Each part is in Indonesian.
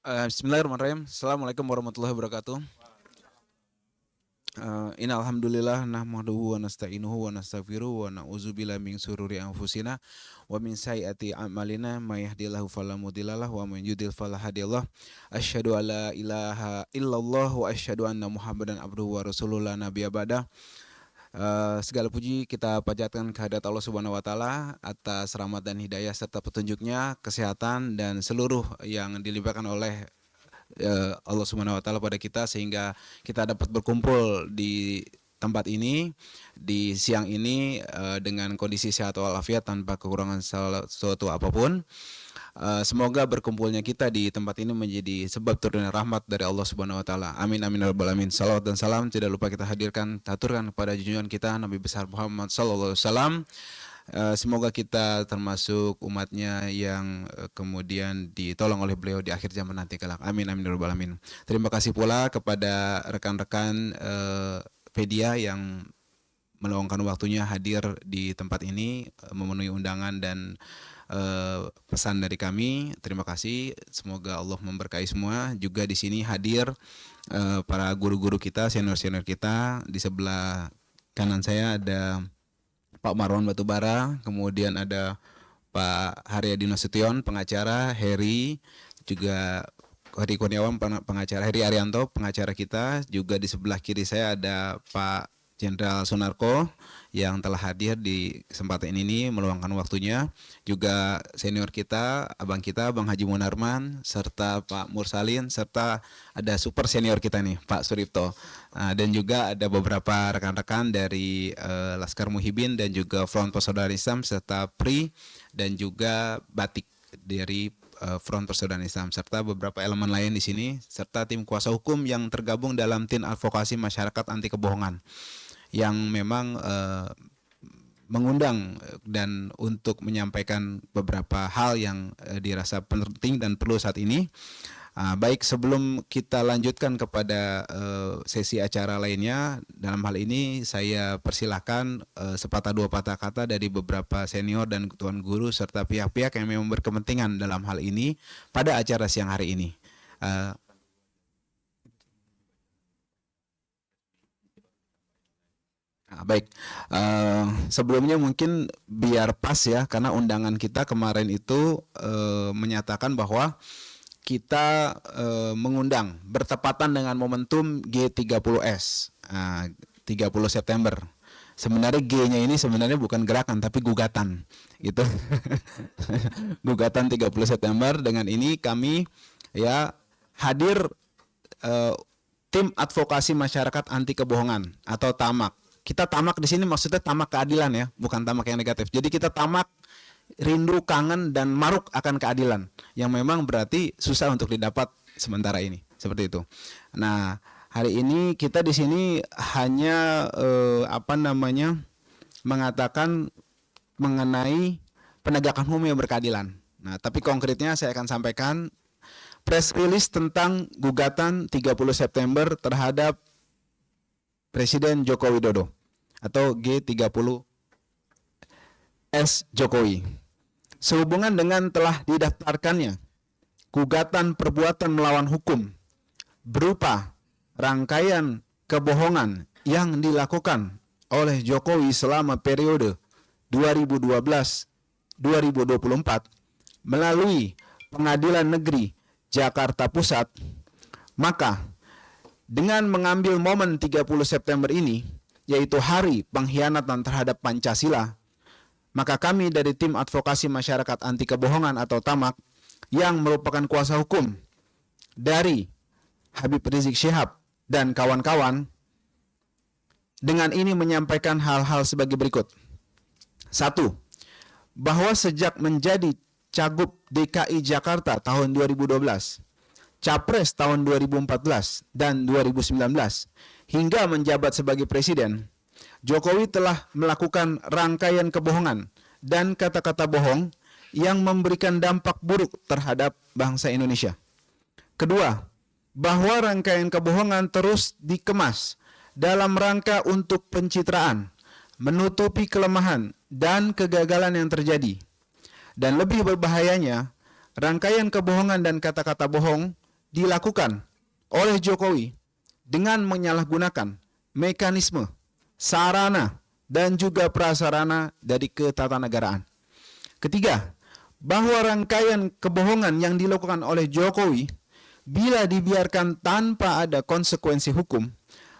Bismillahirrahmanirrahim. Assalamualaikum warahmatullahi wabarakatuh. Innal hamdalillah nahmaduhu wa nasta'inuhu wa nastaghfiruhu wa na'udzubillahi min syururi anfusina wa min sayyiati a'malina may yahdihillahu fala mudhillalah wa may yudhlil fala hadiyalah. Asyhadu alla ilaha illallah wa asyhadu anna Muhammadan abduhu wa rasuluhu la nabiyya ba'dah. Segala puji kita panjatkan kehadirat Allah Subhanahu wa taala atas rahmat dan hidayah serta petunjuknya, kesehatan dan seluruh yang dilimpahkan oleh Allah Subhanahu wa taala pada kita sehingga kita dapat berkumpul di tempat ini di siang ini dengan kondisi sehat walafiat tanpa kekurangan sesuatu apapun. Semoga berkumpulnya kita di tempat ini menjadi sebab turunnya rahmat dari Allah Subhanahu wa taala. Amin amin ya rabbal alamin. Salawat dan salam tidak lupa kita aturkan kepada junjungan kita Nabi besar Muhammad sallallahu alaihi wasallam. Semoga kita termasuk umatnya yang kemudian ditolong oleh beliau di akhir zaman nanti kelak. Amin amin ya rabbal alamin. Terima kasih pula kepada rekan-rekan media yang meluangkan waktunya hadir di tempat ini memenuhi undangan dan pesan dari kami. Terima kasih. Semoga Allah memberkahi semua. Juga di sini hadir para guru-guru kita, senior-senior kita. Di sebelah kanan saya ada Pak Marwan Batubara, kemudian ada Pak Haryadi Nasution, pengacara, Heri, juga Heri Kurniawan, pengacara, Heri Arianto, pengacara kita. Juga di sebelah kiri saya ada Pak Jenderal Sunarko yang telah hadir di kesempatan ini meluangkan waktunya. Juga senior kita, Abang Haji Munarman, serta Pak Mursalin, serta ada super senior kita nih, Pak Suripto. Dan juga ada beberapa rekan-rekan dari Laskar Muhibin dan juga Front Persaudaraan Islam serta PRI dan juga Batik dari Front Persaudaraan Islam serta beberapa elemen lain di sini serta tim kuasa hukum yang tergabung dalam tim advokasi masyarakat anti kebohongan yang memang mengundang dan untuk menyampaikan beberapa hal yang dirasa penting dan perlu saat ini. Baik, sebelum kita lanjutkan kepada sesi acara lainnya, dalam hal ini saya persilahkan sepatah dua patah kata dari beberapa senior dan tuan guru serta pihak-pihak yang memang berkepentingan dalam hal ini pada acara siang hari ini. Baik, sebelumnya mungkin biar pas ya, karena undangan kita kemarin itu menyatakan bahwa kita mengundang bertepatan dengan momentum G30S, 30 September. Sebenarnya G-nya ini sebenarnya bukan gerakan tapi gugatan, gitu. Gugatan 30 September. Dengan ini kami ya hadir tim advokasi masyarakat anti kebohongan atau TAMAK. Kita tamak di sini maksudnya tamak keadilan ya, bukan tamak yang negatif. Jadi kita tamak rindu, kangen dan maruk akan keadilan yang memang berarti susah untuk didapat sementara ini, seperti itu. Nah, hari ini kita di sini hanya mengatakan mengenai penegakan hukum yang berkeadilan. Nah, tapi konkretnya saya akan sampaikan press release tentang gugatan 30 September terhadap Presiden Joko Widodo atau G30S Jokowi. Sehubungan dengan telah didaftarkannya gugatan perbuatan melawan hukum berupa rangkaian kebohongan yang dilakukan oleh Jokowi selama periode 2012-2024 melalui Pengadilan Negeri Jakarta Pusat, maka dengan mengambil momen 30 September ini, yaitu hari pengkhianatan terhadap Pancasila, maka kami dari tim advokasi masyarakat anti kebohongan atau TAMAK yang merupakan kuasa hukum dari Habib Rizik Syihab dan kawan-kawan dengan ini menyampaikan hal-hal sebagai berikut. 1. Bahwa sejak menjadi Cagup DKI Jakarta tahun 2012, Capres tahun 2014 dan 2019, hingga menjabat sebagai presiden, Jokowi telah melakukan rangkaian kebohongan dan kata-kata bohong yang memberikan dampak buruk terhadap bangsa Indonesia. Kedua, bahwa rangkaian kebohongan terus dikemas dalam rangka untuk pencitraan, menutupi kelemahan dan kegagalan yang terjadi. Dan lebih berbahayanya, rangkaian kebohongan dan kata-kata bohong dilakukan oleh Jokowi dengan menyalahgunakan mekanisme, sarana, dan juga prasarana dari ketatanegaraan. Ketiga, bahwa rangkaian kebohongan yang dilakukan oleh Jokowi bila dibiarkan tanpa ada konsekuensi hukum,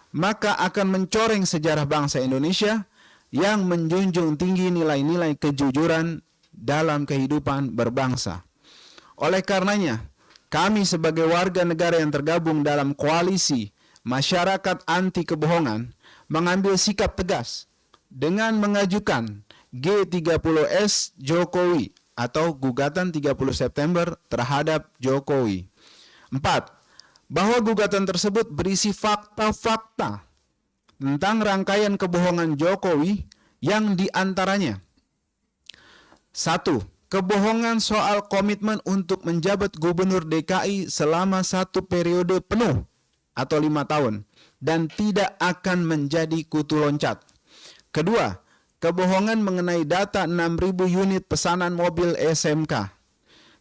maka akan mencoreng sejarah bangsa Indonesia yang menjunjung tinggi nilai-nilai kejujuran dalam kehidupan berbangsa. Oleh karenanya, kami sebagai warga negara yang tergabung dalam koalisi masyarakat anti kebohongan mengambil sikap tegas dengan mengajukan G30S Jokowi atau gugatan 30 September terhadap Jokowi. 4. Bahwa gugatan tersebut berisi fakta-fakta tentang rangkaian kebohongan Jokowi yang diantaranya 1. Kebohongan soal komitmen untuk menjabat gubernur DKI selama 1 periode penuh atau 5 tahun dan tidak akan menjadi kutu loncat. Kedua, kebohongan mengenai data 6.000 unit pesanan mobil SMK.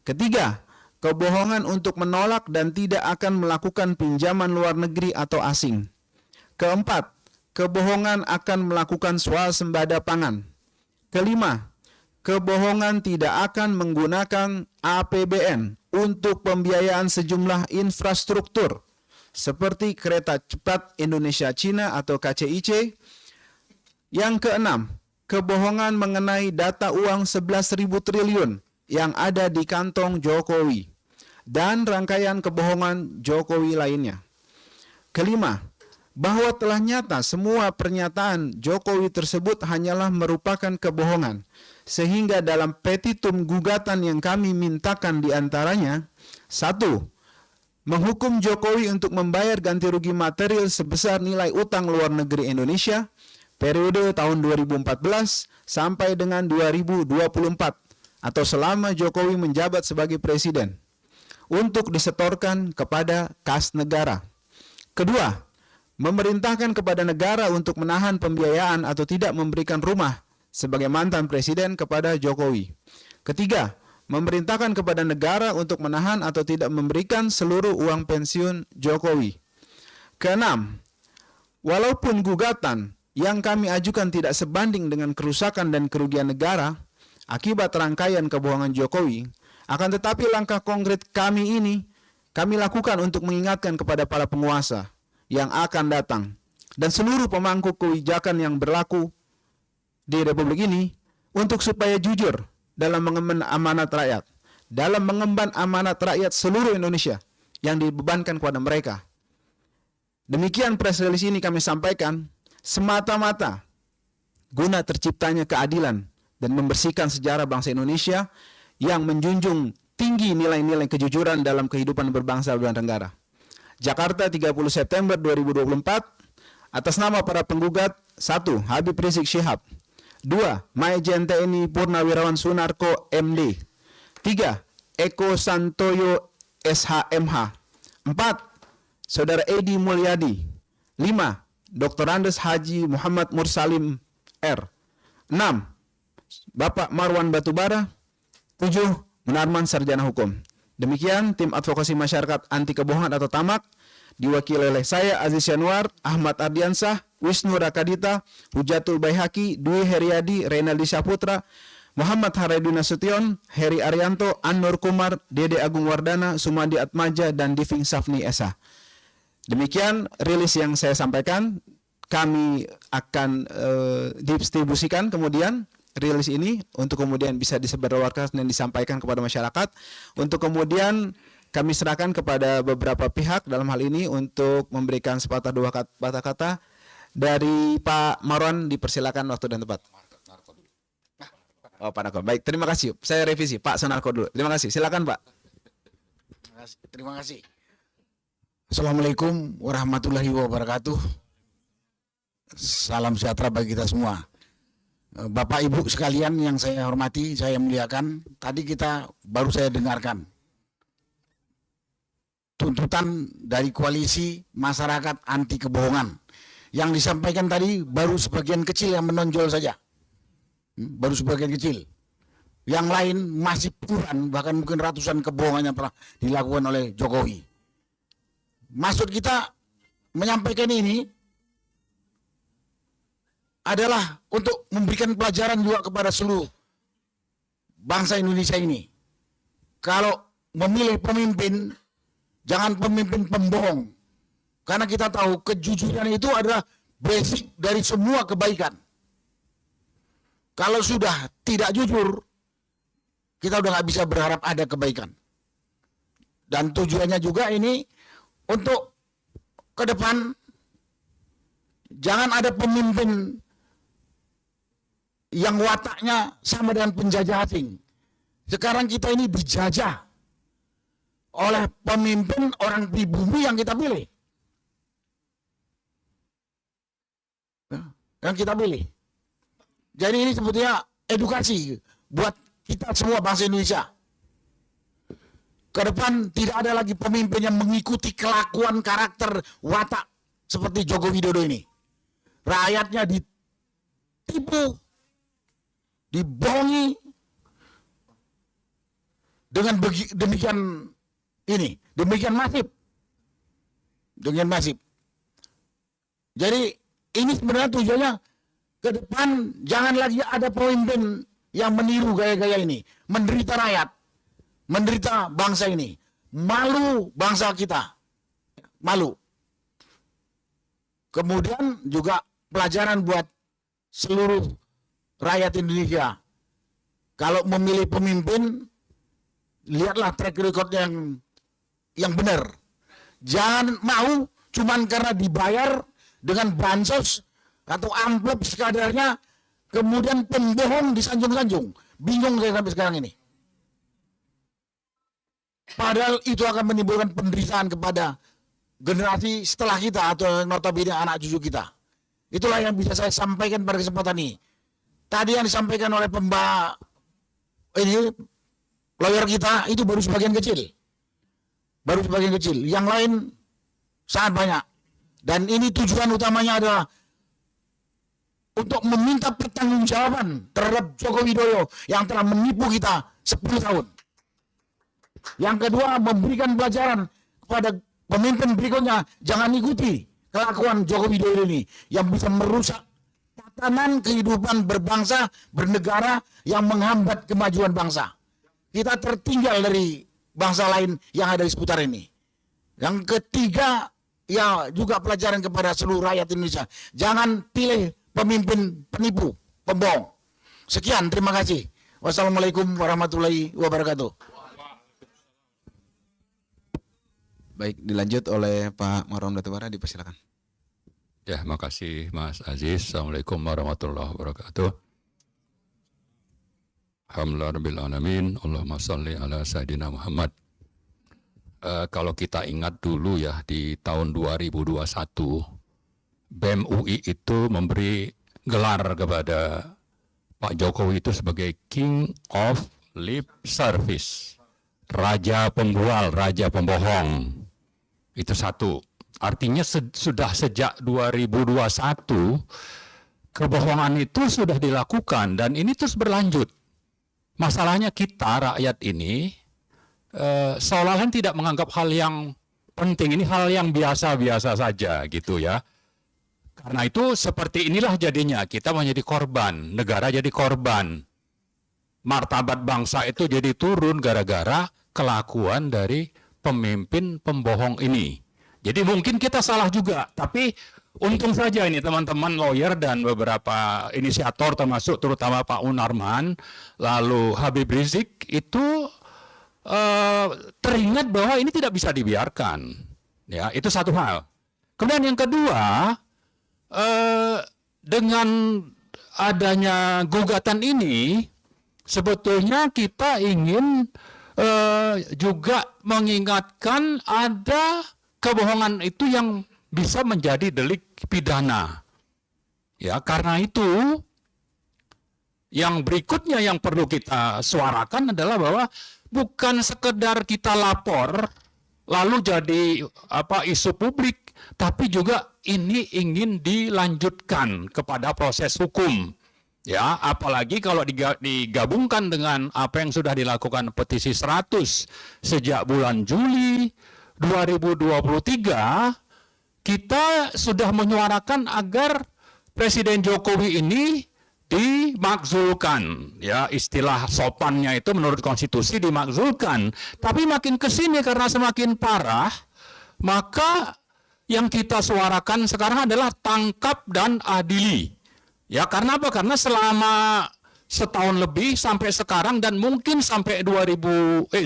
Ketiga, kebohongan untuk menolak dan tidak akan melakukan pinjaman luar negeri atau asing. Keempat, kebohongan akan melakukan swasembada pangan. Kelima, kebohongan tidak akan menggunakan APBN untuk pembiayaan sejumlah infrastruktur seperti kereta cepat Indonesia-Cina atau KCIC. Yang keenam, kebohongan mengenai data uang 11.000 triliun yang ada di kantong Jokowi dan rangkaian kebohongan Jokowi lainnya. Kelima, bahwa telah nyata semua pernyataan Jokowi tersebut hanyalah merupakan kebohongan, sehingga dalam petitum gugatan yang kami mintakan diantaranya, 1. Menghukum Jokowi untuk membayar ganti rugi material sebesar nilai utang luar negeri Indonesia periode tahun 2014 sampai dengan 2024 atau selama Jokowi menjabat sebagai presiden untuk disetorkan kepada kas negara. Kedua, memerintahkan kepada negara untuk menahan pembiayaan atau tidak memberikan rumah sebagai mantan presiden kepada Jokowi. Ketiga, memerintahkan kepada negara untuk menahan atau tidak memberikan seluruh uang pensiun Jokowi. Keenam, walaupun gugatan yang kami ajukan tidak sebanding dengan kerusakan dan kerugian negara akibat rangkaian kebohongan Jokowi, akan tetapi langkah konkret kami ini kami lakukan untuk mengingatkan kepada para penguasa yang akan datang dan seluruh pemangku kebijakan yang berlaku di Republik ini untuk supaya jujur dalam mengemban amanat rakyat, dalam mengemban amanat rakyat seluruh Indonesia yang dibebankan kepada mereka. Demikian press release ini kami sampaikan semata-mata guna terciptanya keadilan dan membersihkan sejarah bangsa Indonesia yang menjunjung tinggi nilai-nilai kejujuran dalam kehidupan berbangsa dan negara. Jakarta 30 September 2024 atas nama para penggugat 1. Habib Rizik Syihab 2. Maijen TNI Purnawirawan Sunarko MD 3. Eko Santoyo SHMH 4. Saudara Edi Mulyadi 5. Dr. Andes Haji Muhammad Mursalim R 6. Bapak Marwan Batubara 7. Munarman Sarjana Hukum. Demikian tim advokasi masyarakat anti kebohongan atau TAMAK diwakili oleh saya Aziz Yanuar, Ahmad Ardiansah, Wisnu Rakadita, Hujatul Baihaqi, Dwi Heriadi, Reynaldi Saputra, Muhammad Haredi Nasution, Heri Arianto, An-Nur Kumar, Dede Agung Wardana, Sumandi Atmaja, dan Diving Safni Esa. Demikian rilis yang saya sampaikan. Kami akan distribusikan kemudian rilis ini untuk kemudian bisa disebarluaskan dan disampaikan kepada masyarakat. Untuk kemudian kami serahkan kepada beberapa pihak dalam hal ini untuk memberikan sepatah dua kata dari Pak Marwan. Dipersilakan waktu dan tempat. Oh, Pak Narko. Baik, terima kasih. Saya revisi Pak Sunarko dulu. Terima kasih. Silakan Pak. Terima kasih. Assalamualaikum warahmatullahi wabarakatuh. Salam sejahtera bagi kita semua. Bapak Ibu sekalian yang saya hormati, saya muliakan, tadi baru saya dengarkan tuntutan dari koalisi masyarakat anti kebohongan. Yang disampaikan tadi baru sebagian kecil yang menonjol saja. Baru sebagian kecil. Yang lain masih puluhan, bahkan mungkin ratusan kebohongan yang telah dilakukan oleh Jokowi. Maksud kita menyampaikan ini adalah untuk memberikan pelajaran juga kepada seluruh bangsa Indonesia ini. Kalau memilih pemimpin, jangan pemimpin pembohong. Karena kita tahu kejujuran itu adalah basic dari semua kebaikan. Kalau sudah tidak jujur, kita udah nggak bisa berharap ada kebaikan. Dan tujuannya juga ini untuk ke depan, jangan ada pemimpin yang wataknya sama dengan penjajah asing. Sekarang kita ini dijajah oleh pemimpin orang pribumi yang kita pilih. Yang kita pilih. Jadi ini sebetulnya edukasi buat kita semua bangsa Indonesia. Ke depan tidak ada lagi pemimpin yang mengikuti kelakuan karakter watak seperti Joko Widodo ini. Rakyatnya ditipu, dibohongi dengan demikian masif. Dengan masif. Jadi ini sebenarnya tujuannya ke depan jangan lagi ada pemimpin yang meniru gaya-gaya ini, menderita rakyat, menderita bangsa ini, malu bangsa kita, malu. Kemudian juga pelajaran buat seluruh rakyat Indonesia. Kalau memilih pemimpin, lihatlah track record yang benar. Jangan mau cuman karena dibayar dengan bansos atau amplop sekadarnya, kemudian pembohong disanjung-sanjung. Bingung saya sampai sekarang ini. Padahal itu akan menimbulkan penderitaan kepada generasi setelah kita atau notabene anak cucu kita. Itulah yang bisa saya sampaikan pada kesempatan ini. Tadi yang disampaikan oleh lawyer kita itu baru sebagian kecil. Baru sebagian kecil. Yang lain sangat banyak. Dan ini tujuan utamanya adalah untuk meminta pertanggungjawaban terhadap Joko Widodo yang telah menipu kita 10 tahun. Yang kedua, memberikan pelajaran kepada pemimpin berikutnya, jangan ikuti kelakuan Joko Widodo ini yang bisa merusak tatanan kehidupan berbangsa, bernegara yang menghambat kemajuan bangsa. Kita tertinggal dari bangsa lain yang ada di seputar ini. Yang ketiga, ya juga pelajaran kepada seluruh rakyat Indonesia. Jangan pilih pemimpin penipu, pembohong. Sekian, terima kasih. Wassalamualaikum warahmatullahi wabarakatuh. Baik, dilanjut oleh Pak Marwan Batubara, dipersilakan. Ya, makasih Mas Aziz. Assalamualaikum warahmatullahi wabarakatuh. Alhamdulillahirrahmanirrahim. Allahumma salli ala Sayyidina Muhammad. Kalau kita ingat dulu ya, di tahun 2021, BEM UI itu memberi gelar kepada Pak Jokowi itu sebagai King of Lip Service. Raja pembual, raja pembohong. Itu satu. Artinya sudah sejak 2021, kebohongan itu sudah dilakukan dan ini terus berlanjut. Masalahnya kita, rakyat ini, seolah-olah tidak menganggap hal yang penting. Ini hal yang biasa-biasa saja gitu ya. Karena itu seperti inilah jadinya kita menjadi korban, negara jadi korban. Martabat bangsa itu jadi turun gara-gara kelakuan dari pemimpin pembohong ini. Jadi mungkin kita salah juga, tapi untung saja ini teman-teman lawyer dan beberapa inisiator termasuk terutama Pak Munarman, lalu Habib Rizik itu teringat bahwa ini tidak bisa dibiarkan. Ya, itu satu hal. Kemudian yang kedua, dengan adanya gugatan ini, sebetulnya kita ingin juga mengingatkan ada kebohongan itu yang bisa menjadi delik pidana. Ya, karena itu yang berikutnya yang perlu kita suarakan adalah bahwa bukan sekedar kita lapor lalu jadi isu publik, tapi juga ini ingin dilanjutkan kepada proses hukum. Ya, apalagi kalau digabungkan dengan apa yang sudah dilakukan petisi 100 sejak bulan Juli, 2023 kita sudah menyuarakan agar Presiden Jokowi ini dimakzulkan, ya istilah sopannya itu menurut konstitusi dimakzulkan. Tapi makin ke sini karena semakin parah, maka yang kita suarakan sekarang adalah tangkap dan adili. Ya karena apa? Karena selama setahun lebih sampai sekarang dan mungkin sampai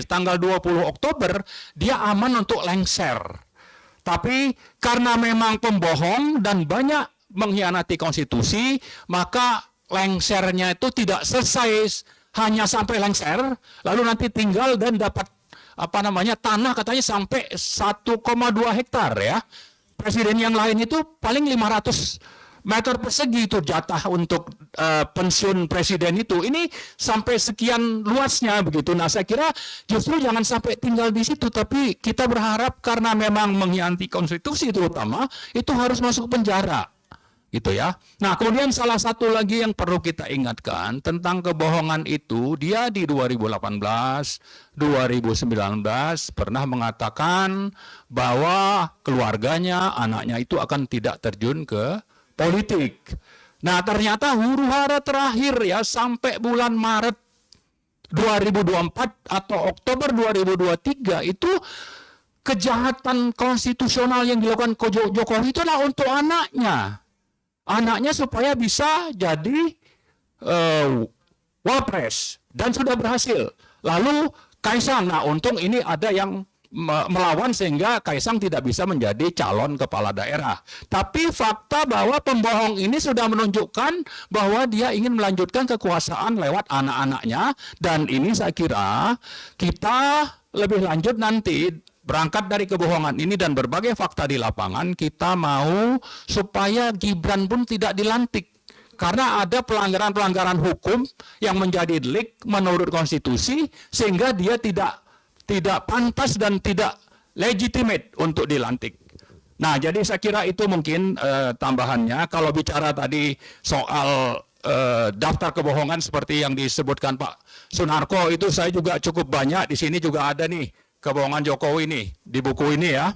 tanggal 20 Oktober dia aman untuk lengser. Tapi karena memang pembohong dan banyak mengkhianati konstitusi, maka lengsernya itu tidak selesai hanya sampai lengser, lalu nanti tinggal dan dapat tanah katanya sampai 1,2 hektar ya. Presiden yang lain itu paling 500 meter persegi itu jatah untuk pensiun presiden itu. Ini sampai sekian luasnya begitu. Nah, saya kira justru jangan sampai tinggal di situ, tapi kita berharap karena memang mengkhianati konstitusi terutama itu harus masuk penjara. Gitu ya. Nah, kemudian salah satu lagi yang perlu kita ingatkan tentang kebohongan itu, dia di 2018, 2019 pernah mengatakan bahwa keluarganya, anaknya itu akan tidak terjun ke politik. Nah, ternyata huru-hara terakhir ya sampai bulan Maret 2024 atau Oktober 2023 itu kejahatan konstitusional yang dilakukan Jokowi itu adalah untuk anaknya. Anaknya supaya bisa jadi wapres dan sudah berhasil. Lalu Kaisang, nah untung ini ada yang melawan sehingga Kaisang tidak bisa menjadi calon kepala daerah. Tapi fakta bahwa pembohong ini sudah menunjukkan bahwa dia ingin melanjutkan kekuasaan lewat anak-anaknya, dan ini saya kira kita lebih lanjut nanti berangkat dari kebohongan ini dan berbagai fakta di lapangan, kita mau supaya Gibran pun tidak dilantik. Karena ada pelanggaran-pelanggaran hukum yang menjadi delik menurut konstitusi, sehingga dia tidak pantas dan tidak legitimate untuk dilantik. Nah, jadi saya kira itu mungkin tambahannya. Kalau bicara tadi soal daftar kebohongan seperti yang disebutkan Pak Sunarko, itu saya juga cukup banyak. Di sini juga ada nih kebohongan Jokowi nih di buku ini ya,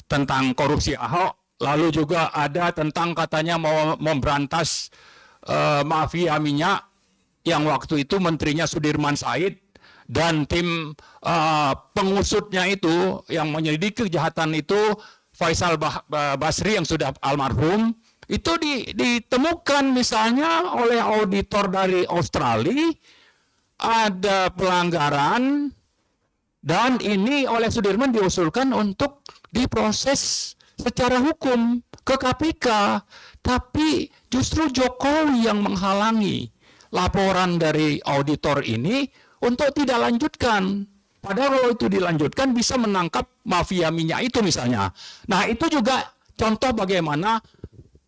tentang korupsi Ahok. Lalu juga ada tentang katanya mau memberantas mafia minyak yang waktu itu menterinya Sudirman Said. Dan tim pengusutnya itu yang menyelidiki kejahatan itu Faisal Basri yang sudah almarhum, itu ditemukan misalnya oleh auditor dari Australia ada pelanggaran, dan ini oleh Sudirman diusulkan untuk diproses secara hukum ke KPK, tapi justru Jokowi yang menghalangi laporan dari auditor ini untuk tidak lanjutkan. Padahal kalau itu dilanjutkan bisa menangkap mafia minyak itu misalnya. Nah, itu juga contoh bagaimana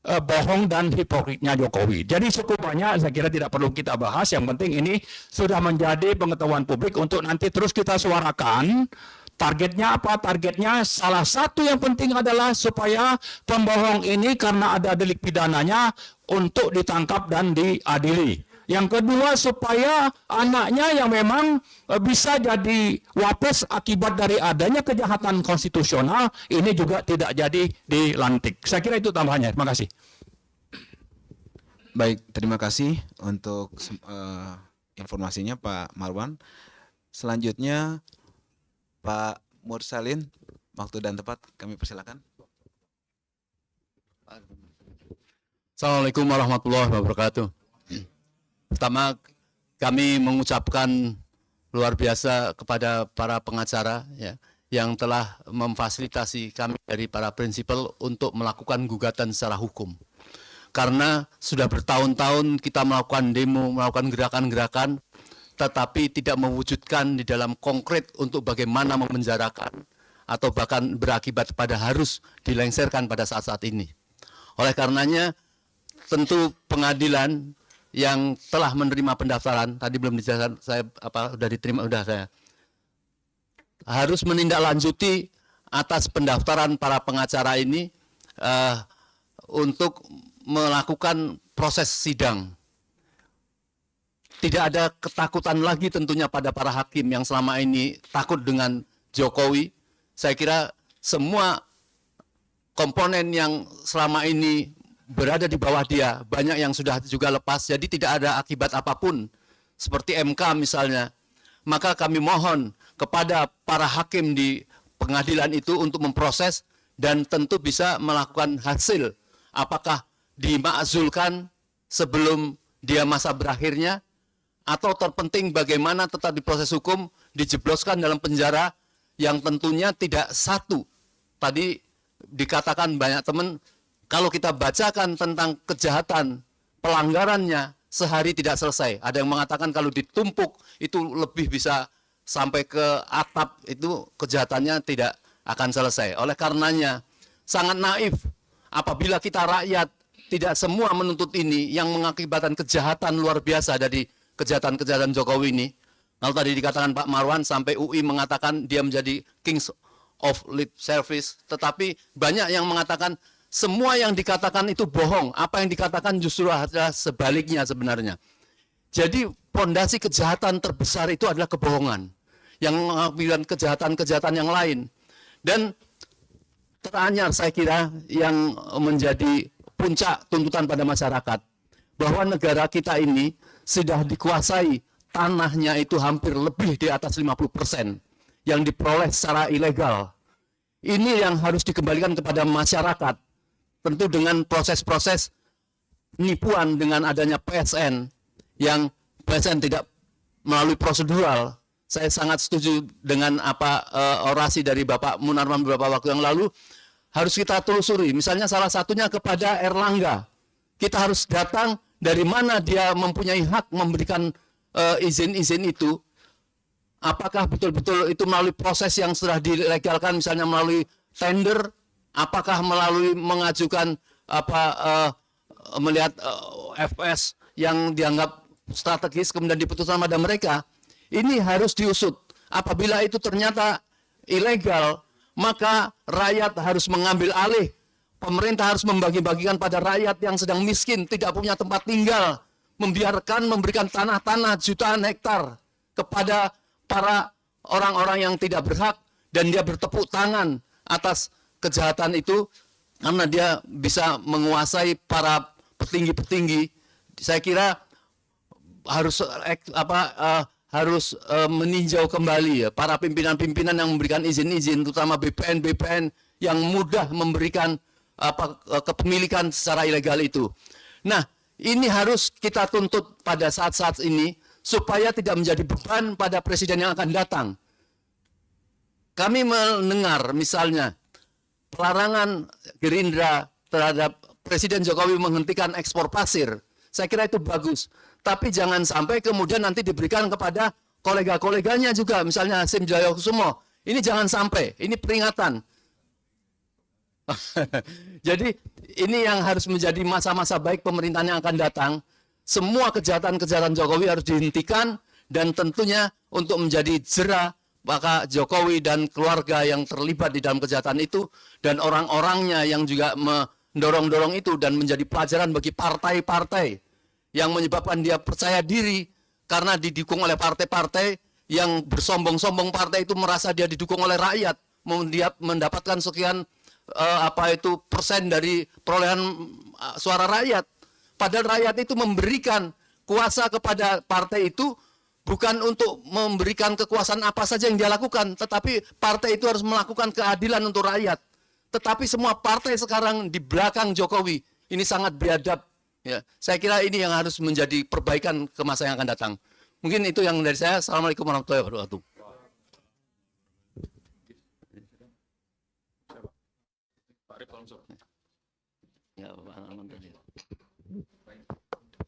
bohong dan hipokritnya Jokowi. Jadi cukup banyak, saya kira tidak perlu kita bahas. Yang penting ini sudah menjadi pengetahuan publik untuk nanti terus kita suarakan. Targetnya apa? Targetnya salah satu yang penting adalah supaya pembohong ini karena ada delik pidananya untuk ditangkap dan diadili. Yang kedua, supaya anaknya yang memang bisa jadi wapres akibat dari adanya kejahatan konstitusional ini juga tidak jadi dilantik. Saya kira itu tambahannya. Terima kasih. Baik, terima kasih untuk informasinya Pak Marwan. Selanjutnya Pak Mursalin, waktu dan tempat kami persilakan. Assalamualaikum warahmatullahi wabarakatuh. Pertama, kami mengucapkan luar biasa kepada para pengacara ya, yang telah memfasilitasi kami dari para prinsipal untuk melakukan gugatan secara hukum. Karena sudah bertahun-tahun kita melakukan demo, melakukan gerakan-gerakan, tetapi tidak mewujudkan di dalam konkret untuk bagaimana memenjarakan atau bahkan berakibat pada harus dilengserkan pada saat-saat ini. Oleh karenanya, tentu pengadilan yang telah menerima pendaftaran, tadi belum dijelaskan, sudah diterima, sudah saya, harus menindaklanjuti atas pendaftaran para pengacara ini untuk melakukan proses sidang. Tidak ada ketakutan lagi tentunya pada para hakim yang selama ini takut dengan Jokowi, saya kira semua komponen yang selama ini berada di bawah dia, banyak yang sudah juga lepas, jadi tidak ada akibat apapun, seperti MK misalnya. Maka kami mohon kepada para hakim di pengadilan itu untuk memproses dan tentu bisa melakukan hasil. Apakah dimakzulkan sebelum dia masa berakhirnya, atau terpenting bagaimana tetap di proses hukum, dijebloskan dalam penjara yang tentunya tidak satu. Tadi dikatakan banyak teman, kalau kita bacakan tentang kejahatan, pelanggarannya sehari tidak selesai. Ada yang mengatakan kalau ditumpuk itu lebih bisa sampai ke atap, itu kejahatannya tidak akan selesai. Oleh karenanya sangat naif apabila kita rakyat tidak semua menuntut ini yang mengakibatkan kejahatan luar biasa dari kejahatan-kejahatan Jokowi ini. Kalau tadi dikatakan Pak Marwan sampai UI mengatakan dia menjadi Kings of Lip Service, tetapi banyak yang mengatakan semua yang dikatakan itu bohong. Apa yang dikatakan justru adalah sebaliknya sebenarnya. Jadi pondasi kejahatan terbesar itu adalah kebohongan yang mengakibatkan kejahatan-kejahatan yang lain. Dan teranyar saya kira yang menjadi puncak tuntutan pada masyarakat, bahwa negara kita ini sudah dikuasai, tanahnya itu hampir lebih di atas 50% yang diperoleh secara ilegal. Ini yang harus dikembalikan kepada masyarakat, tentu dengan proses-proses penipuan dengan adanya PSN, yang PSN tidak melalui prosedural. Saya sangat setuju dengan orasi dari Bapak Munarman beberapa waktu yang lalu. Harus kita telusuri, misalnya salah satunya kepada Erlangga. Kita harus datang dari mana dia mempunyai hak memberikan izin-izin itu. Apakah betul-betul itu melalui proses yang sudah dilegalkan, misalnya melalui tender, apakah melalui mengajukan melihat FS yang dianggap strategis kemudian diputuskan pada mereka. Ini harus diusut. Apabila itu ternyata ilegal, maka rakyat harus mengambil alih. Pemerintah harus membagi-bagikan pada rakyat yang sedang miskin, tidak punya tempat tinggal, memberikan tanah-tanah jutaan hektar kepada para orang-orang yang tidak berhak, dan dia bertepuk tangan atas kejahatan itu karena dia bisa menguasai para petinggi-petinggi. Saya kira harus meninjau kembali ya para pimpinan-pimpinan yang memberikan izin-izin, terutama BPN yang mudah memberikan kepemilikan secara ilegal itu. Nah, ini harus kita tuntut pada saat-saat ini supaya tidak menjadi beban pada presiden yang akan datang. Kami mendengar misalnya pelarangan Gerindra terhadap Presiden Jokowi menghentikan ekspor pasir. Saya kira itu bagus. Tapi jangan sampai kemudian nanti diberikan kepada kolega-koleganya juga, misalnya Hasim Joyokusumo. Ini jangan sampai, ini peringatan. Jadi ini yang harus menjadi masa-masa baik pemerintahan yang akan datang. Semua kejahatan-kejahatan Jokowi harus dihentikan, dan tentunya untuk menjadi jera maka Jokowi dan keluarga yang terlibat di dalam kejahatan itu dan orang-orangnya yang juga mendorong-dorong itu, dan menjadi pelajaran bagi partai-partai yang menyebabkan dia percaya diri karena didukung oleh partai-partai yang bersombong-sombong. Partai itu merasa dia didukung oleh rakyat, dia mendapatkan sekian persen dari perolehan suara rakyat. Padahal rakyat itu memberikan kuasa kepada partai itu bukan untuk memberikan kekuasaan apa saja yang dia lakukan, tetapi partai itu harus melakukan keadilan untuk rakyat. Tetapi semua partai sekarang di belakang Jokowi ini sangat biadab. Ya, saya kira ini yang harus menjadi perbaikan ke masa yang akan datang. Mungkin itu yang dari saya. Assalamualaikum warahmatullahi wabarakatuh.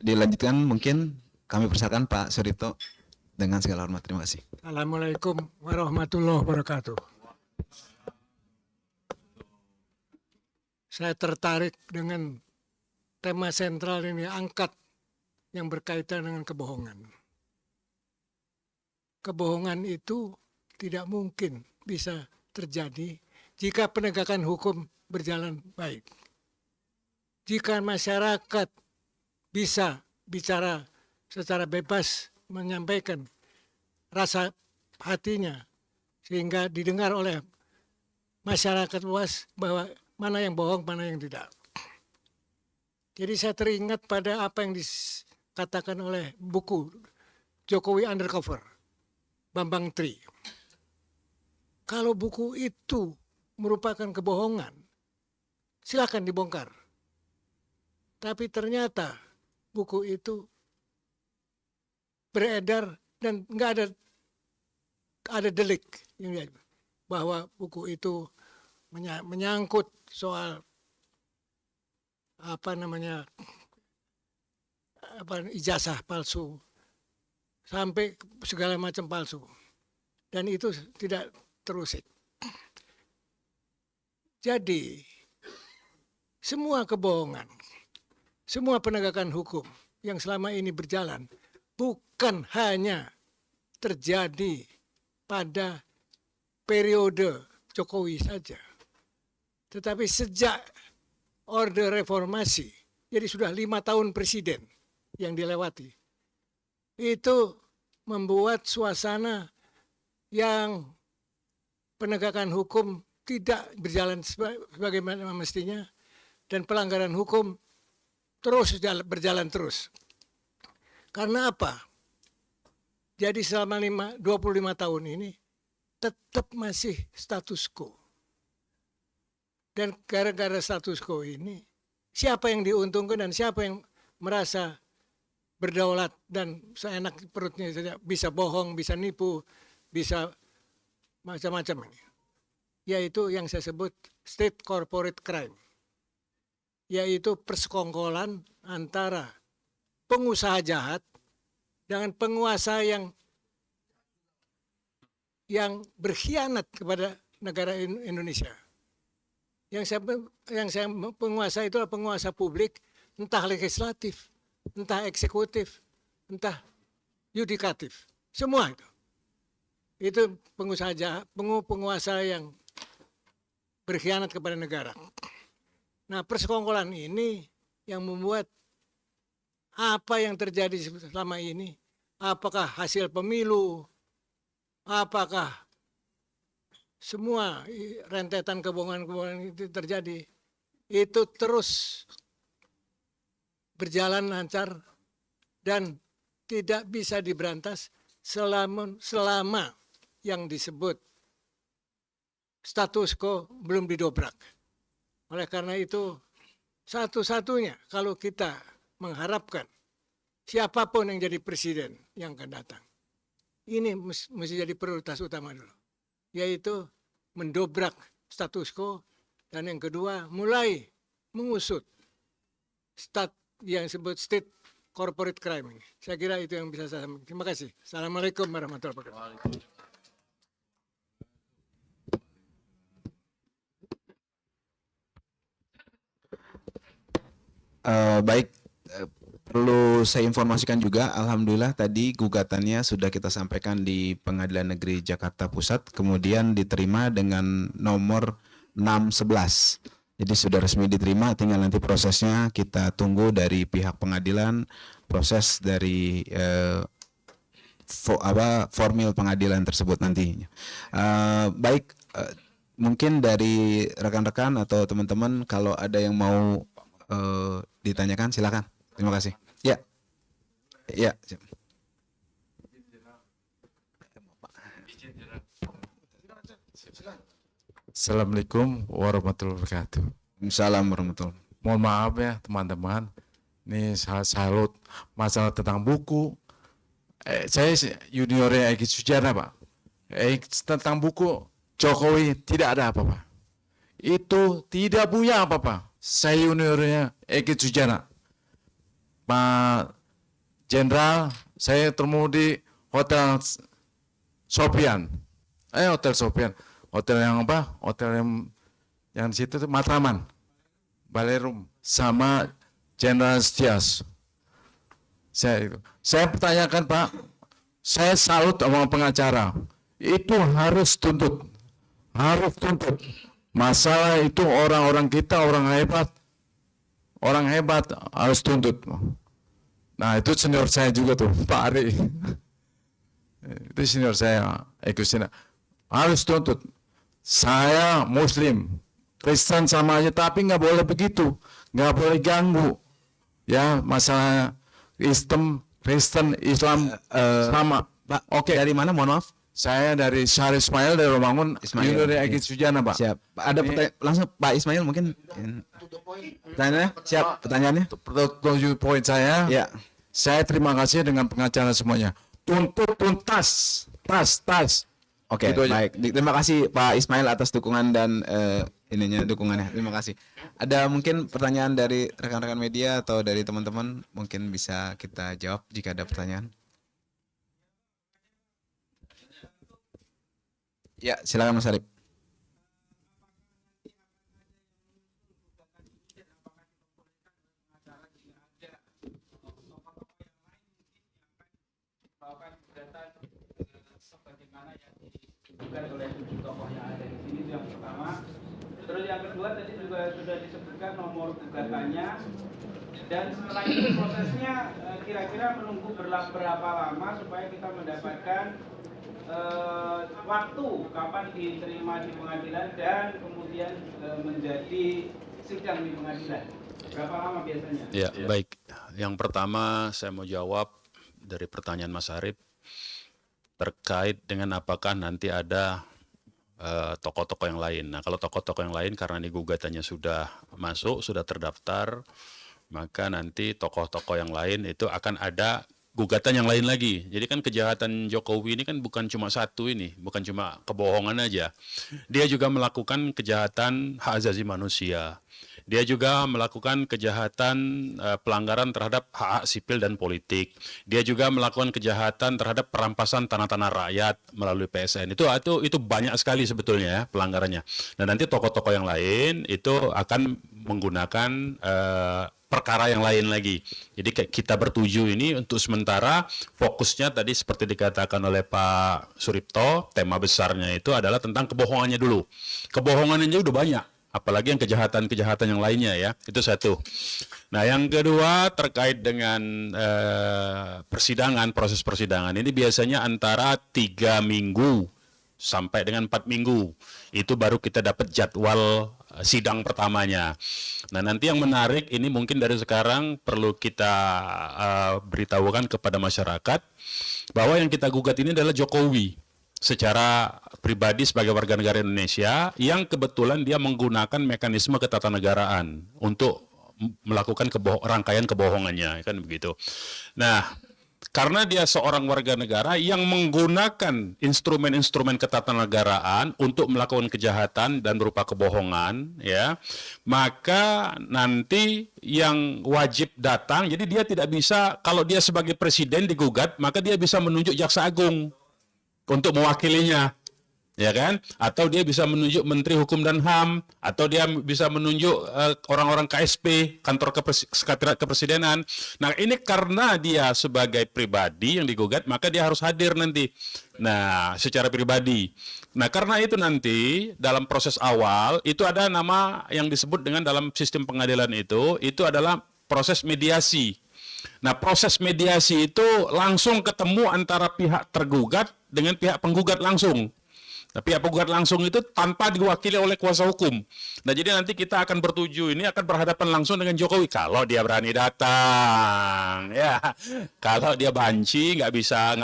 Dilanjutkan mungkin kami persilakan Pak Suripto dengan segala hormat. Terima kasih. Assalamualaikum warahmatullahi wabarakatuh. Saya tertarik dengan tema sentral ini, angkat yang berkaitan dengan kebohongan. Kebohongan itu tidak mungkin bisa terjadi jika penegakan hukum berjalan baik. Jika masyarakat bisa bicara secara bebas, menyampaikan rasa hatinya, sehingga didengar oleh masyarakat luas bahwa mana yang bohong, mana yang tidak. Jadi saya teringat pada apa yang dikatakan oleh buku Jokowi Undercover, Bambang Tri. Kalau buku itu merupakan kebohongan, silakan dibongkar. Tapi ternyata buku itu beredar dan nggak ada delik bahwa buku itu menyangkut soal ijazah palsu sampai segala macam palsu, dan itu tidak terusik. Jadi semua kebohongan, semua penegakan hukum yang selama ini berjalan bukan hanya terjadi pada periode Jokowi saja, tetapi sejak Orde Reformasi, jadi sudah 5 tahun presiden yang dilewati, itu membuat suasana yang penegakan hukum tidak berjalan sebagaimana mestinya, dan pelanggaran hukum terus berjalan terus. Karena apa? Jadi selama 25 tahun ini tetap masih status quo. Dan gara-gara status quo ini, siapa yang diuntungkan dan siapa yang merasa berdaulat dan seenak perutnya saja, bisa bohong, bisa nipu, bisa macam-macam ini. Yaitu yang saya sebut state corporate crime. Yaitu persekongkolan antara pengusaha jahat dengan penguasa yang berkhianat kepada negara Indonesia. Yang saya penguasa itu adalah penguasa publik, entah legislatif, entah eksekutif, entah yudikatif, semua itu. Itu pengusaha jahat, penguasa yang berkhianat kepada negara. Nah, persekongkolan ini yang membuat apa yang terjadi selama ini, apakah hasil pemilu, apakah semua rentetan kebohongan-kebohongan itu terjadi, itu terus berjalan lancar dan tidak bisa diberantas selama yang disebut status quo belum didobrak. Oleh karena itu, satu-satunya kalau kita mengharapkan siapapun yang jadi presiden yang akan datang, ini mesti jadi prioritas utama dulu, yaitu mendobrak status quo, dan yang kedua mulai mengusut yang disebut state corporate crime ini. Saya kira itu yang bisa saya sampaikan. Terima kasih. Assalamualaikum warahmatullahi wabarakatuh. Baik, perlu saya informasikan juga, alhamdulillah tadi gugatannya sudah kita sampaikan di Pengadilan Negeri Jakarta Pusat, kemudian diterima dengan nomor 611. Jadi sudah resmi diterima, tinggal nanti prosesnya kita tunggu dari pihak pengadilan, proses dari formil pengadilan tersebut nantinya. Baik, mungkin dari rekan-rekan atau teman-teman kalau ada yang mau ditanyakan, silakan. Terima kasih. Ya, ya. Assalamualaikum warahmatullahi wabarakatuh. Assalamualaikum warahmatullahi. Mohon maaf ya teman-teman. Ini saya salut masalah tentang buku. Saya juniornya Egy Sujana, Pak. Tentang buku Jokowi tidak ada apa-apa. Itu tidak punya apa-apa. Saya juniornya Egy Sujana. Pak Jenderal, saya ketemu di Hotel Sofian. Hotel Sofian. Hotel yang apa? Hotel yang di situ tuh Matraman, Balerum, sama Jenderal Setias. Saya pertanyakan, Pak, saya salut sama pengacara. Itu harus tuntut. Masalah itu orang-orang kita, orang hebat harus tuntut. Nah, itu senior saya juga tuh, Pak Ari. Itu senior saya, Eko Sina. harus tuntut. Saya Muslim, Kristen sama aja, tapi nggak boleh begitu, nggak boleh ganggu. Ya, masalah Kristen, Islam sama. Pak, oke. Dari mana? Mohon maaf. Saya dari Syarif Ismail dari Romangun, Ismail, Junior dari oke. Egi Sujana, Pak. Siap. Pak, ada langsung Pak Ismail mungkin. Pertanyaannya? Siap. Pertanyaannya? Tujuh poin saya. Ya. Saya terima kasih dengan pengacara semuanya. Tuntut tuntas, tas. Oke, Gitu aja. baik. Terima kasih Pak Ismail atas dukungan dan dukungannya. Terima kasih. Ada mungkin pertanyaan dari rekan-rekan media atau dari teman-teman, mungkin bisa kita jawab jika ada pertanyaan. Ya, silakan Mas Arif. Bukan oleh tujuh tokoh yang ada di sini, itu yang pertama. Terus yang kedua tadi juga sudah disebutkan nomor gugatannya, dan setelah itu prosesnya kira-kira menunggu berapa lama supaya kita mendapatkan waktu kapan diterima di pengadilan dan kemudian menjadi sidang di pengadilan. Berapa lama biasanya? Ya, baik. Yang pertama saya mau jawab dari pertanyaan Mas Arif terkait dengan apakah nanti ada tokoh-tokoh yang lain. Nah, kalau tokoh-tokoh yang lain karena ini gugatannya sudah masuk, sudah terdaftar, maka nanti tokoh-tokoh yang lain itu akan ada gugatan yang lain lagi. Jadi kan kejahatan Jokowi ini kan bukan cuma satu ini, bukan cuma kebohongan aja. Dia juga melakukan kejahatan hak asasi manusia. Dia juga melakukan kejahatan pelanggaran terhadap hak sipil dan politik. Dia juga melakukan kejahatan terhadap perampasan tanah-tanah rakyat melalui PSN. Itu banyak sekali sebetulnya ya pelanggarannya. Dan nanti tokoh-tokoh yang lain itu akan menggunakan perkara yang lain lagi. Jadi kita bertuju ini untuk sementara fokusnya tadi seperti dikatakan oleh Pak Suripto, tema besarnya itu adalah tentang kebohongannya dulu. Kebohongannya udah banyak. Apalagi yang kejahatan-kejahatan yang lainnya ya, itu satu. Nah yang kedua terkait dengan persidangan, proses persidangan ini biasanya antara 3 minggu sampai dengan 4 minggu. Itu baru kita dapat jadwal sidang pertamanya. Nah nanti yang menarik ini mungkin dari sekarang perlu kita beritahukan kepada masyarakat bahwa yang kita gugat ini adalah Jokowi. Secara pribadi sebagai warga negara Indonesia yang kebetulan dia menggunakan mekanisme ketatanegaraan untuk melakukan rangkaian kebohongannya, kan begitu. Nah, karena dia seorang warga negara yang menggunakan instrumen-instrumen ketatanegaraan untuk melakukan kejahatan dan berupa kebohongan, ya, maka nanti yang wajib datang, jadi dia tidak bisa, kalau dia sebagai presiden digugat, maka dia bisa menunjuk jaksa agung untuk mewakilinya, ya kan? Atau dia bisa menunjuk Menteri Hukum dan HAM, atau dia bisa menunjuk orang-orang KSP, kantor sekretariat kepresidenan. Nah ini karena dia sebagai pribadi yang digugat, maka dia harus hadir nanti. Nah secara pribadi. Nah karena itu nanti dalam proses awal itu ada nama yang disebut dengan dalam sistem pengadilan itu adalah proses mediasi. Nah proses mediasi itu langsung ketemu antara pihak tergugat dengan pihak penggugat langsung. Nah, pihak penggugat langsung itu tanpa diwakili oleh kuasa hukum. Nah jadi nanti kita akan bertuju ini akan berhadapan langsung dengan Jokowi kalau dia berani datang. Ya, kalau dia banci nggak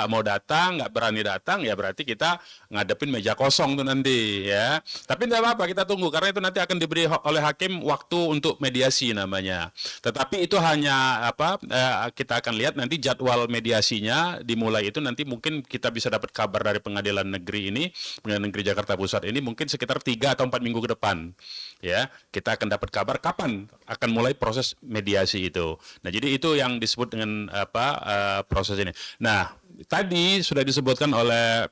mau datang, nggak berani datang, ya berarti kita ngadepin meja kosong tuh nanti ya. Tapi tidak apa-apa, kita tunggu karena itu nanti akan diberi oleh hakim waktu untuk mediasi namanya. Tetapi itu hanya kita akan lihat nanti jadwal mediasinya dimulai itu nanti mungkin kita bisa dapat kabar dari pengadilan negeri ini, pengadilan negeri Jakarta Pusat ini mungkin sekitar 3 atau 4 minggu ke depan. Ya, kita akan dapat kabar kapan akan mulai proses mediasi itu. Nah, jadi itu yang disebut dengan proses ini. Nah, tadi sudah disebutkan oleh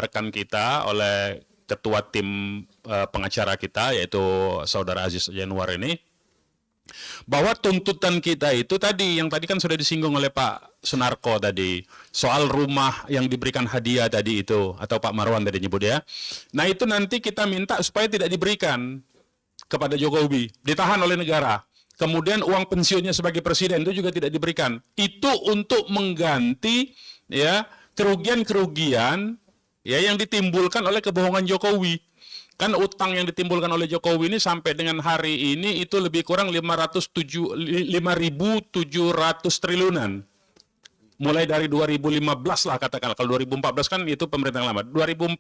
rekan kita, oleh ketua tim pengacara kita yaitu Saudara Aziz Januar ini, bahwa tuntutan kita itu tadi yang tadi kan sudah disinggung oleh Pak Sunarko tadi soal rumah yang diberikan hadiah tadi itu, atau Pak Marwan tadi nyebut ya. Nah itu nanti kita minta supaya tidak diberikan kepada Jokowi, ditahan oleh negara. Kemudian uang pensiunnya sebagai presiden itu juga tidak diberikan. Itu untuk mengganti ya kerugian-kerugian ya yang ditimbulkan oleh kebohongan Jokowi. Kan utang yang ditimbulkan oleh Jokowi ini sampai dengan hari ini itu lebih kurang 5.700 triliunan. Mulai dari 2015 lah katakanlah. Kalau 2014 kan itu pemerintahan lama. 2015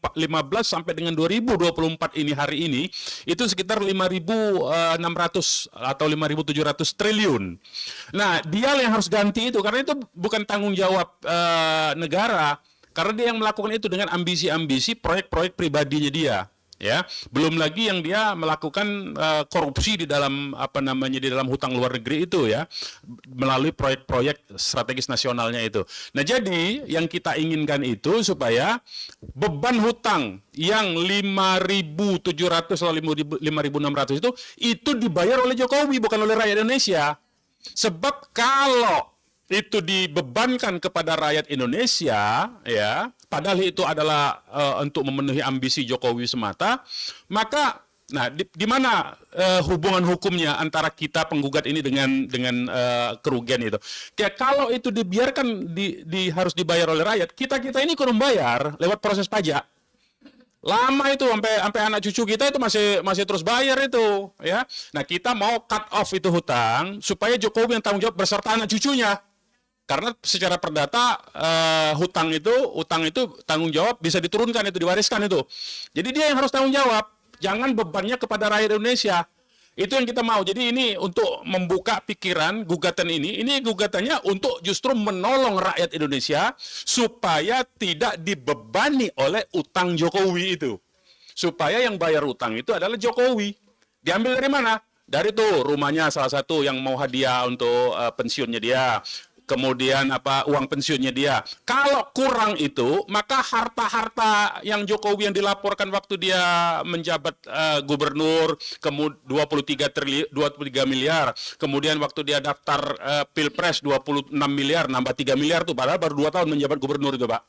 sampai dengan 2024 ini hari ini itu sekitar 5.600 atau 5.700 triliun. Nah, dia yang harus ganti itu karena itu bukan tanggung jawab negara. Karena dia yang melakukan itu dengan ambisi-ambisi proyek-proyek pribadinya dia. Ya, belum lagi yang dia melakukan korupsi di dalam di dalam hutang luar negeri itu ya, melalui proyek-proyek strategis nasionalnya itu. Nah, jadi yang kita inginkan itu supaya beban hutang yang 5.700 atau 5.600 itu dibayar oleh Jokowi bukan oleh rakyat Indonesia. Sebab kalau itu dibebankan kepada rakyat Indonesia, ya, padahal itu adalah untuk memenuhi ambisi Jokowi semata, maka, nah, di mana hubungan hukumnya antara kita penggugat ini dengan kerugian itu? Ya, kalau itu dibiarkan harus dibayar oleh rakyat, kita ini kurang bayar lewat proses pajak. Lama itu sampai anak cucu kita itu masih terus bayar itu, ya. Nah, kita mau cut off itu hutang supaya Jokowi yang tanggung jawab beserta anak cucunya. Karena secara perdata utang itu tanggung jawab bisa diturunkan, itu diwariskan itu. Jadi dia yang harus tanggung jawab, jangan bebannya kepada rakyat Indonesia. Itu yang kita mau. Jadi ini untuk membuka pikiran gugatan ini gugatannya untuk justru menolong rakyat Indonesia supaya tidak dibebani oleh utang Jokowi itu. Supaya yang bayar utang itu adalah Jokowi. Diambil dari mana? Dari tuh rumahnya salah satu yang mau hadiah untuk pensiunnya dia. Kemudian uang pensiunnya dia. Kalau kurang itu, maka harta-harta yang Jokowi yang dilaporkan waktu dia menjabat gubernur, kemudian 23 miliar, kemudian waktu dia daftar Pilpres 26 miliar, nambah 3 miliar tuh, padahal baru 2 tahun menjabat gubernur itu, Pak.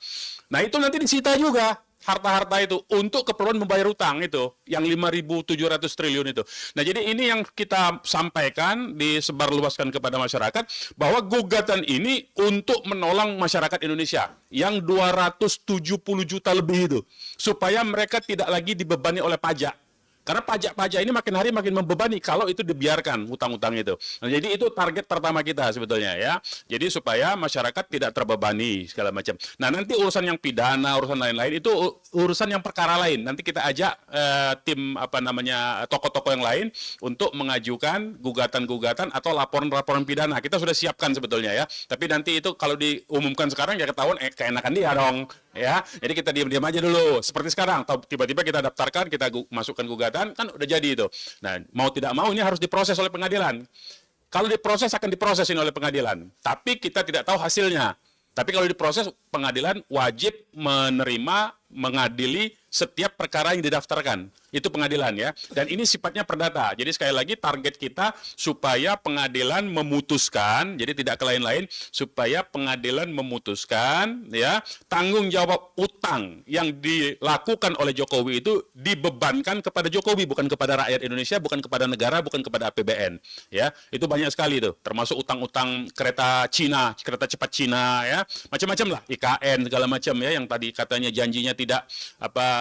Nah, itu nanti disita juga harta-harta itu untuk keperluan membayar utang itu yang 5.700 triliun itu. Nah, jadi ini yang kita sampaikan, disebarluaskan kepada masyarakat bahwa gugatan ini untuk menolong masyarakat Indonesia yang 270 juta lebih itu supaya mereka tidak lagi dibebani oleh pajak. Karena pajak-pajak ini makin hari makin membebani kalau itu dibiarkan hutang-hutang itu. Nah, jadi itu target pertama kita sebetulnya ya. Jadi supaya masyarakat tidak terbebani segala macam. Nah, nanti urusan yang pidana, urusan lain-lain itu urusan yang perkara lain. Nanti kita ajak tim tokoh-tokoh yang lain untuk mengajukan gugatan-gugatan atau laporan-laporan pidana. Kita sudah siapkan sebetulnya ya. Tapi nanti itu kalau diumumkan sekarang ya ketahuan keenakan dia dong. Ya, jadi kita diam-diam aja dulu. Seperti sekarang, tiba-tiba kita daftarkan, kita masukkan gugatan, kan udah jadi itu. Nah, mau tidak mau ini harus diproses oleh pengadilan. Kalau diproses akan diproses ini oleh pengadilan. Tapi kita tidak tahu hasilnya. Tapi kalau diproses, pengadilan wajib menerima, mengadili setiap perkara yang didaftarkan. Itu pengadilan ya. Dan ini sifatnya perdata. Jadi sekali lagi target kita supaya pengadilan memutuskan, jadi tidak ke lain-lain, supaya pengadilan memutuskan ya tanggung jawab utang yang dilakukan oleh Jokowi itu dibebankan kepada Jokowi, bukan kepada rakyat Indonesia, bukan kepada negara, bukan kepada APBN. Ya, itu banyak sekali itu, termasuk utang-utang kereta Cina, kereta cepat Cina ya, macam-macam lah, IKN segala macam ya, yang tadi katanya janjinya tidak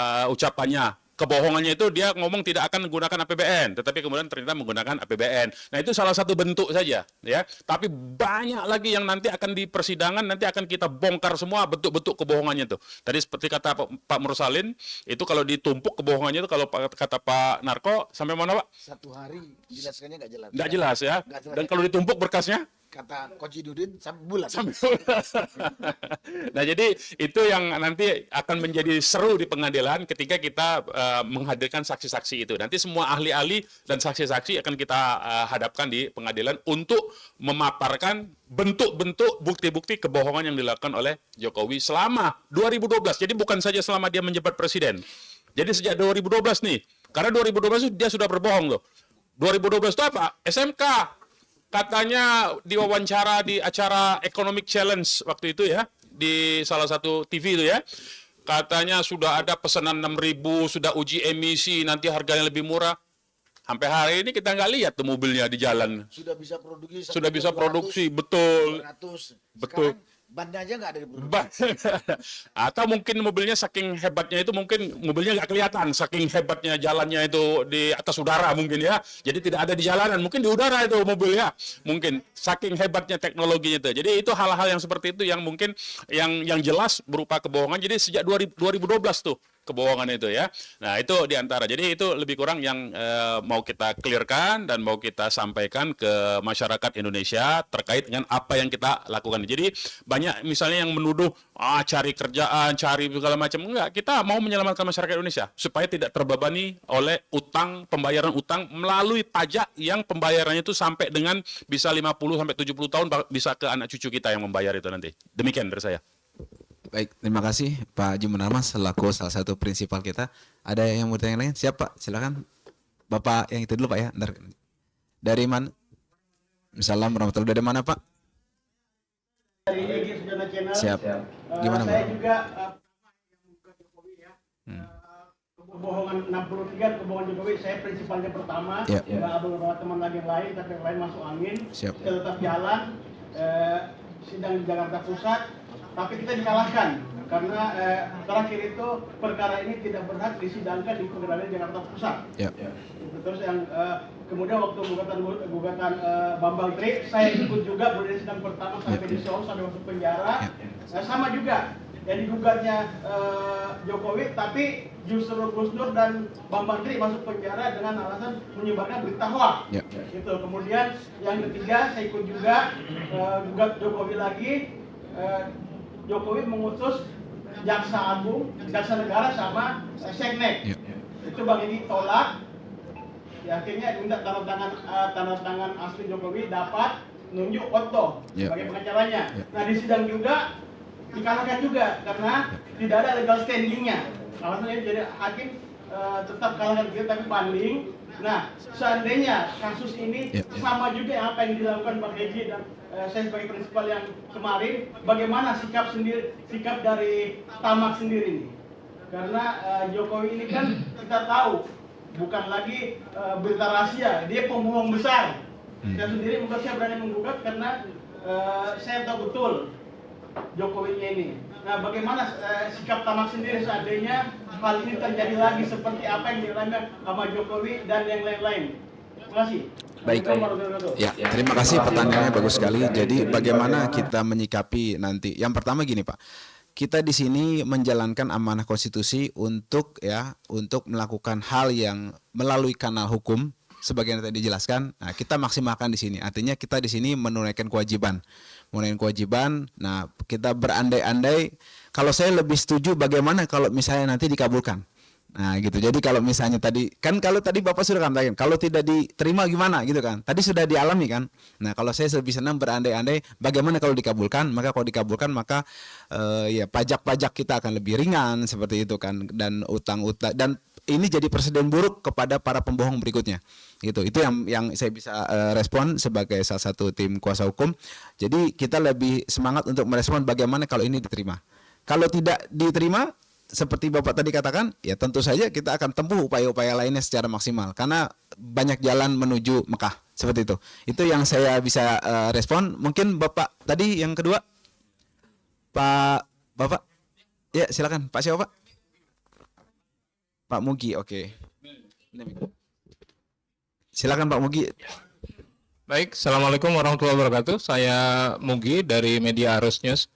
ucapannya, kebohongannya itu dia ngomong tidak akan menggunakan APBN, tetapi kemudian ternyata menggunakan APBN. Nah, itu salah satu bentuk saja ya. Tapi banyak lagi yang nanti akan di persidangan, nanti akan kita bongkar semua bentuk-bentuk kebohongannya itu. Tadi seperti kata Pak Mursalin, itu kalau ditumpuk kebohongannya itu, kalau kata Pak Narko sampai mana, Pak? 1 hari jelaskannya nggak jelas. Nggak jelas ya. Dan kalau ditumpuk berkasnya? Kata Koji Dudin sampai bulan. Nah, jadi itu yang nanti akan menjadi seru di pengadilan ketika kita menghadirkan saksi-saksi itu. Nanti semua ahli-ahli dan saksi-saksi akan kita hadapkan di pengadilan untuk memaparkan bentuk-bentuk bukti-bukti kebohongan yang dilakukan oleh Jokowi selama 2012. Jadi bukan saja selama dia menjabat presiden. Jadi sejak 2012 nih. Karena 2012 dia sudah berbohong loh. 2012 itu apa? SMK. Katanya diwawancara di acara Economic Challenge waktu itu ya, di salah satu TV itu ya, katanya sudah ada pesanan 6.000, sudah uji emisi, nanti harganya lebih murah. Sampai hari ini kita nggak lihat tuh mobilnya di jalan. Sudah bisa produksi. Sudah bisa produksi, betul. 200. Betul. Sekarang Bannya aja nggak ada di Brebes. Atau mungkin mobilnya saking hebatnya itu mungkin mobilnya nggak kelihatan, saking hebatnya jalannya itu di atas udara mungkin ya. Jadi tidak ada di jalanan, mungkin di udara itu mobilnya. Mungkin saking hebatnya teknologinya itu. Jadi itu hal-hal yang seperti itu yang mungkin yang jelas berupa kebohongan. Jadi sejak 2012 tuh kebohongan itu ya. Nah, itu diantara. Jadi itu lebih kurang yang mau kita clearkan dan mau kita sampaikan ke masyarakat Indonesia terkait dengan apa yang kita lakukan. Jadi banyak misalnya yang menuduh cari kerjaan, cari segala macam. Enggak, kita mau menyelamatkan masyarakat Indonesia supaya tidak terbebani oleh utang, pembayaran utang melalui pajak yang pembayarannya itu sampai dengan bisa 50 sampai 70 tahun bisa ke anak cucu kita yang membayar itu nanti. Demikian dari saya. Baik, terima kasih Pak Haji Munarman selaku salah satu prinsipal kita. Ada yang mau tanya lain? Siap Pak, silakan. Bapak yang itu dulu Pak ya. Ntar. Dari mana? Assalamualaikum warahmatullahi. Dari mana Pak? Dari Egy Sujana Channel. Siap. Gimana Pak? Saya juga yang buka Jokowi ya. Kebohongan 63, kebohongan Jokowi, saya prinsipalnya pertama. Ya. Nggak ada beberapa teman lagi yang lain, tapi yang lain masuk angin. Siap. Kita tetap jalan. Sidang di Jakarta Pusat, tapi kita dikalahkan karena terakhir itu perkara ini tidak berhak disidangkan di Pengadilan Jakarta Pusat. Ya. Terus yang kemudian waktu gugatan Bambang Tri, saya ikut juga mulai sidang pertama sampai disoal sampai masuk penjara. Sama juga yang digugatnya Jokowi, tapi justru Gus Dur dan Bambang Tri masuk penjara dengan alasan menyebarkan berita hoax. Ya. Gitu. Kemudian yang ketiga saya ikut juga gugat Jokowi lagi. Jokowi mengutus Jaksa Agung, Jaksa Negara sama Seknek. Ya. Itu Bang Egy tolak. Ya, akhirnya minta tanda tangan asli Jokowi dapat nunjuk Otto Ya. sebagai pengacaranya. Ya. Nah di sidang juga dikalahkan juga karena tidak ada legal standingnya. Alasannya jadi hakim tetap kalahkan kita tapi banding. Nah seandainya kasus ini Ya. sama juga yang apa yang dilakukan Bang Egy dan saya sebagai prinsipal yang kemarin, bagaimana sikap dari Tamak sendiri ini? Karena Jokowi ini kan kita tahu bukan lagi berita rahasia, dia pembohong besar. Saya sendiri mungkin saya berani menggugat karena saya tahu betul Jokowinya ini. Nah, bagaimana sikap Tamak sendiri seandainya hal ini terjadi lagi seperti apa yang dilakukan sama Jokowi dan yang lain-lain? Terima kasih. Baik. Ya, terima kasih pertanyaannya bagus sekali. Jadi bagaimana kita menyikapi nanti? Yang pertama gini Pak, kita di sini menjalankan amanah konstitusi untuk melakukan hal yang melalui kanal hukum sebagaimana tadi dijelaskan. Nah, kita maksimalkan di sini. Artinya kita di sini menunaikan kewajiban. Nah, kita berandai-andai. Kalau saya lebih setuju bagaimana kalau misalnya nanti dikabulkan. Nah gitu. Jadi kalau misalnya tadi kalau tadi Bapak sudah katakan kalau tidak diterima gimana gitu kan. Tadi sudah dialami kan. Nah kalau saya lebih senang berandai-andai bagaimana kalau dikabulkan. Maka kalau dikabulkan maka ya pajak-pajak kita akan lebih ringan seperti itu kan. Dan utang-utang dan ini jadi presiden buruk kepada para pembohong berikutnya. Gitu. Itu yang saya bisa respon sebagai salah satu tim kuasa hukum. Jadi kita lebih semangat untuk merespon bagaimana kalau ini diterima. Kalau tidak diterima seperti Bapak tadi katakan, ya tentu saja kita akan tempuh upaya-upaya lainnya secara maksimal karena banyak jalan menuju Mekah seperti itu. Itu yang saya bisa respon. Mungkin Bapak tadi yang kedua, Bapak, ya silakan. Pak siapa Pak? Pak Mugi, oke. Silakan Pak Mugi. Baik, Assalamualaikum warahmatullahi wabarakatuh. Saya Mugi dari Media Arus News.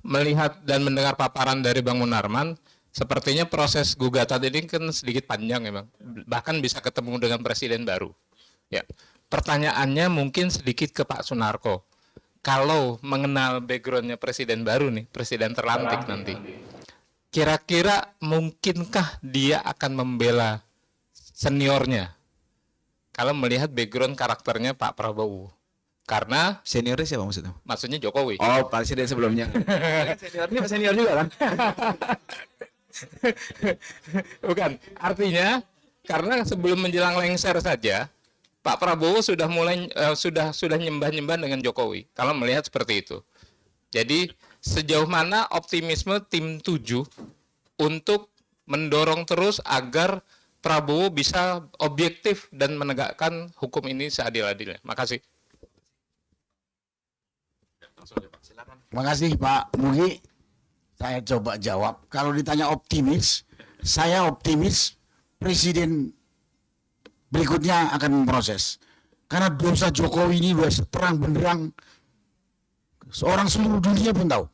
Melihat dan mendengar paparan dari Bang Munarman, sepertinya proses gugatan ini kan sedikit panjang ya Bang. Bahkan bisa ketemu dengan presiden baru. Ya, pertanyaannya mungkin sedikit ke Pak Sunarko. Kalau mengenal backgroundnya presiden baru nih, presiden terlantik nanti, kira-kira mungkinkah dia akan membela seniornya? Kalau melihat background karakternya Pak Prabowo. Karena Seniornya siapa maksudnya? maksudnya Jokowi. Oh, presiden sebelumnya. Seniornya senior juga kan? Bukan. Artinya karena sebelum menjelang lengser saja Pak Prabowo sudah mulai sudah nyembah-nyembah dengan Jokowi. Kalau melihat seperti itu. Jadi sejauh mana optimisme tim 7 untuk mendorong terus agar Prabowo bisa objektif dan menegakkan hukum ini seadil-adilnya. Makasih. Terima kasih Pak Mugi. Saya coba jawab. Kalau ditanya optimis, saya optimis Presiden berikutnya akan memproses. Karena dosa Jokowi ini sudah terang benderang, seorang seluruh dunia pun tahu.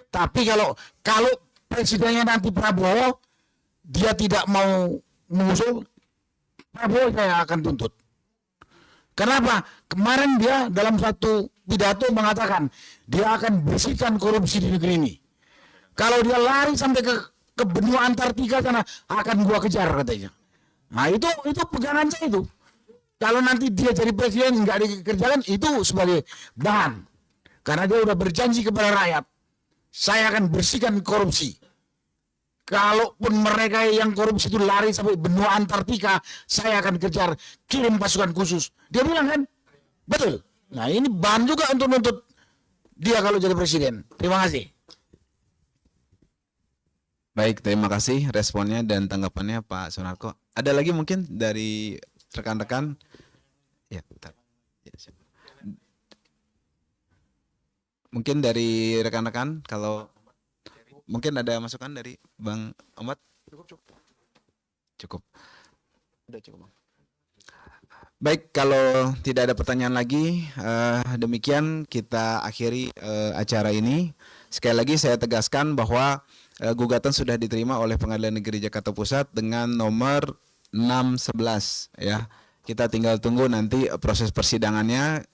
Tapi kalau presidennya nanti Prabowo, dia tidak mau mengusung, Prabowo saya akan tuntut. Kenapa? Kemarin dia dalam satu pidato mengatakan dia akan bersihkan korupsi di negeri ini. Kalau dia lari sampai ke benua Antartika sana, akan gua kejar katanya. Nah itu pegangan saya itu. Kalau nanti dia jadi presiden nggak dikerjakan, itu sebagai bahan. Karena dia udah berjanji kepada rakyat, saya akan bersihkan korupsi. Kalaupun mereka yang korupsi itu lari sampai benua Antartika, saya akan kejar, kirim pasukan khusus. Dia bilang kan, betul. Nah ini bahan juga untuk nuntut dia kalau jadi presiden. Terima kasih. Baik, terima kasih responnya dan tanggapannya Pak Sunarko. Ada lagi mungkin dari rekan-rekan? Ya, bentar. Ya, siap. Mungkin dari rekan-rekan, kalau mungkin ada masukan dari Bang Ahmad? Cukup. Udah cukup. Baik, kalau tidak ada pertanyaan lagi, demikian kita akhiri acara ini. Sekali lagi saya tegaskan bahwa gugatan sudah diterima oleh Pengadilan Negeri Jakarta Pusat dengan nomor 611 ya. Kita tinggal tunggu nanti proses persidangannya,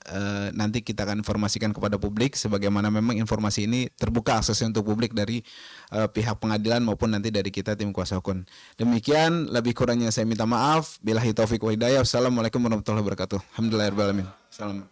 nanti kita akan informasikan kepada publik sebagaimana memang informasi ini terbuka aksesnya untuk publik dari pihak pengadilan maupun nanti dari kita tim kuasa hukum. Demikian, lebih kurangnya saya minta maaf. Billahi taufik wa hidayah. Wassalamualaikum warahmatullahi wabarakatuh. Alhamdulillahirabbil alamin. Salam.